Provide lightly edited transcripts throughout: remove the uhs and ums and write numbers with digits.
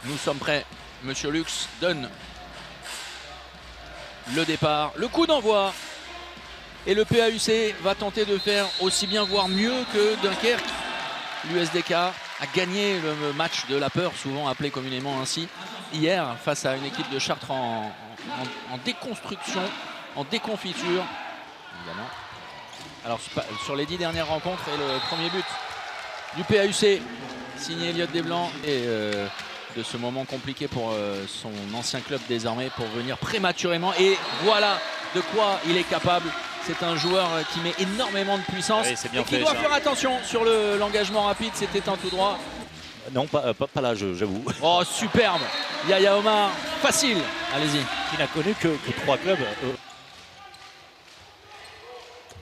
Nous sommes prêts. Monsieur Lux donne le départ, le coup d'envoi. Et le PAUC va tenter de faire aussi bien, voire mieux que Dunkerque. L'USDK a gagné le match de la peur, souvent appelé communément ainsi, hier face à une équipe de Chartres en déconstruction, en déconfiture. Évidemment. Alors sur les 10 dernières rencontres et le premier but du PAUC, signé Elliott Desblancs, et de ce moment compliqué pour son ancien club désormais pour venir prématurément. Et voilà de quoi il est capable. C'est un joueur qui met énormément de puissance, oui, et qui doit faire attention sur l'engagement rapide. C'était un tout droit. Non, pas là, j'avoue. Oh, superbe. Yaya Omar, facile. Allez-y. Il n'a connu que 3 clubs.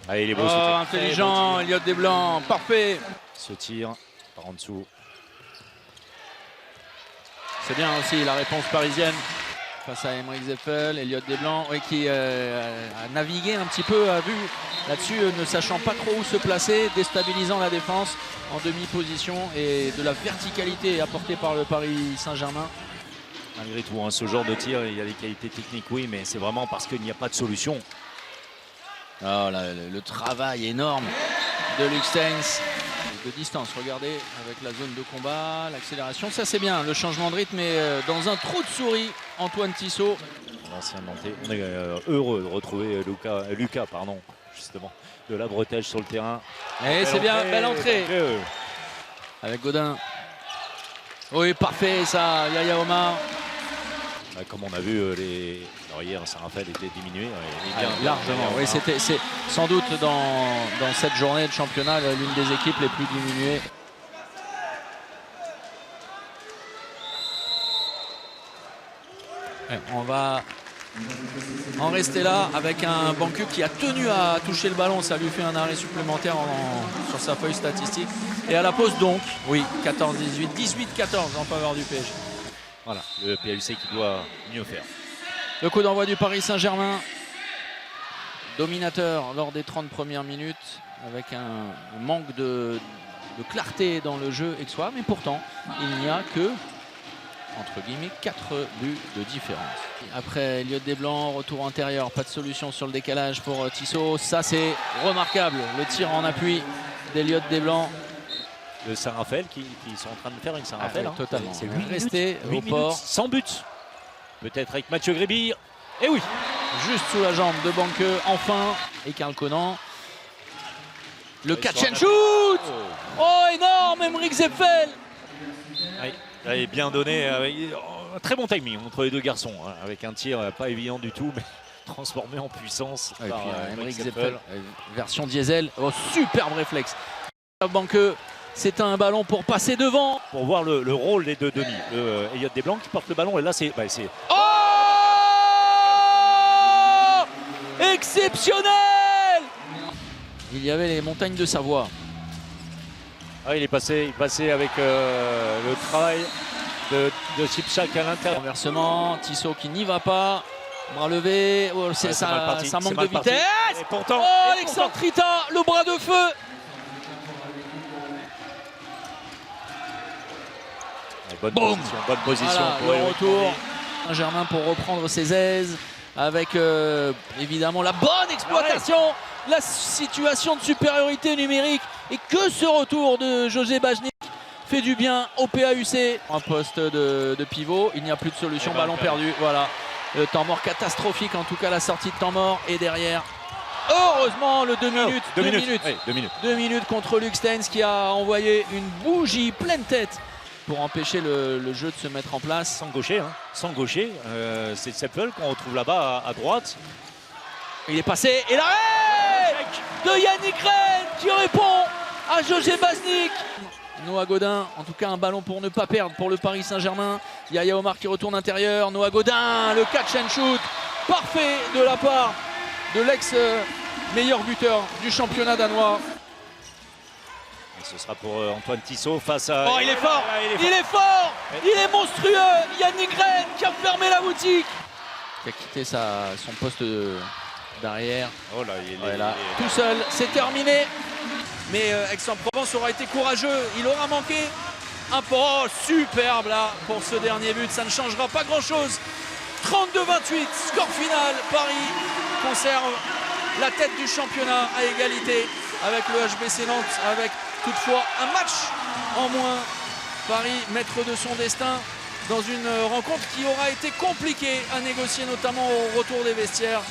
Allez, il est beau. Oh, intelligent, Elliott Desblancs, parfait. Ce tir par en dessous. C'est bien aussi la réponse parisienne face à Aymeric Zepfel. Elliott Desblancs, oui, qui a navigué un petit peu, a vu là-dessus, ne sachant pas trop où se placer, déstabilisant la défense en demi-position, et de la verticalité apportée par le Paris Saint-Germain. Malgré tout, hein, ce genre de tir, il y a des qualités techniques, oui, mais c'est vraiment parce qu'il n'y a pas de solution. Oh, le travail énorme de Lux de distance, regardez, avec la zone de combat, l'accélération, ça c'est bien, le changement de rythme, mais dans un trou de souris, Antoine Tissot. L'ancien Nantais, on est heureux de retrouver Lucas, justement, de la bretèche sur le terrain. Et c'est bien, belle entrée. Avec Godin. Oui, parfait ça, Yaya Omar. Comme on a vu, alors hier, Saint-Raphaël était diminué. Largement, oui, c'est sans doute dans cette journée de championnat l'une des équipes les plus diminuées. Ouais, on va en rester là avec un Bancu qui a tenu à toucher le ballon. Ça lui fait un arrêt supplémentaire sur sa feuille statistique. Et à la pause donc, oui, 14-18, 18-14 en faveur du PSG. Voilà, le PAUC qui doit mieux faire. Le coup d'envoi du Paris Saint-Germain, dominateur lors des 30 premières minutes, avec un manque de clarté dans le jeu aixois, mais pourtant il n'y a que, entre guillemets, 4 buts de différence. Après Elliott Desblancs, retour intérieur, pas de solution sur le décalage pour Tissot. Ça c'est remarquable, le tir en appui d'Elliott Desblancs. Le Saint-Raphaël qui sont en train de faire une Saint-Raphaël. Oui, totalement. C'est 8 resté au port. Sans but. Peut-être avec Mathieu Gréby. Et oui. Juste sous la jambe de Banque, enfin. Et Karl Conan. Le catch and shoot. Oh, énorme, Aymeric Zepfel. Oui, il est bien donné. Un très bon timing entre les deux garçons. Hein, avec un tir pas évident du tout, mais transformé en puissance. Et par puis Aymeric Zepfel, version diesel. Oh, superbe réflexe. Banque. C'est un ballon pour passer devant. Pour voir le rôle des deux demi. Elliott Desblancs qui porte le ballon. Et là, c'est... Oh, exceptionnel. Il y avait les montagnes de Savoie. Ah, il est passé avec le travail de Chipchak à l'intérieur. Renversement, Tissot qui n'y va pas. Bras levé. Oh, ça manque de vitesse. Et pourtant, oh, Alexandre Trita, le bras de feu. Bonne position voilà, pour le retour. Saint-Germain pour reprendre ses aises avec évidemment la bonne exploitation, la situation de supériorité numérique, et que ce retour de José Bajnik fait du bien au PAUC. Un poste de pivot, il n'y a plus de solution, ballon perdu. Voilà, le temps mort catastrophique, en tout cas la sortie de temps mort, et derrière heureusement le 2 minutes. 2 minutes. Oui, 2 minutes. 2 minutes contre Lux qui a envoyé une bougie pleine tête pour empêcher le jeu de se mettre en place. Sans gaucher, hein. Sans gaucher. C'est Zepfel qu'on retrouve là-bas à droite. Il est passé, et l'arrêt de Yannick Rennes qui répond à José Bajnik. Noah Godin, en tout cas un ballon pour ne pas perdre pour le Paris Saint-Germain. Yaya Omar qui retourne intérieur. Noah Godin, le catch and shoot parfait de la part de l'ex-meilleur buteur du championnat danois. Ce sera pour Antoine Tissot face à... Oh, il est fort, il est fort, il est monstrueux. Yannick Rennes qui a fermé la boutique. Qui a quitté son poste d'arrière. Oh là, tout seul, c'est terminé. Mais Aix-en-Provence aura été courageux. Il aura manqué Oh, superbe là pour ce dernier but. Ça ne changera pas grand-chose. 32-28, score final. Paris conserve la tête du championnat à égalité avec le HBC Nantes, avec toutefois un match en moins. Paris maître de son destin dans une rencontre qui aura été compliquée à négocier, notamment au retour des vestiaires.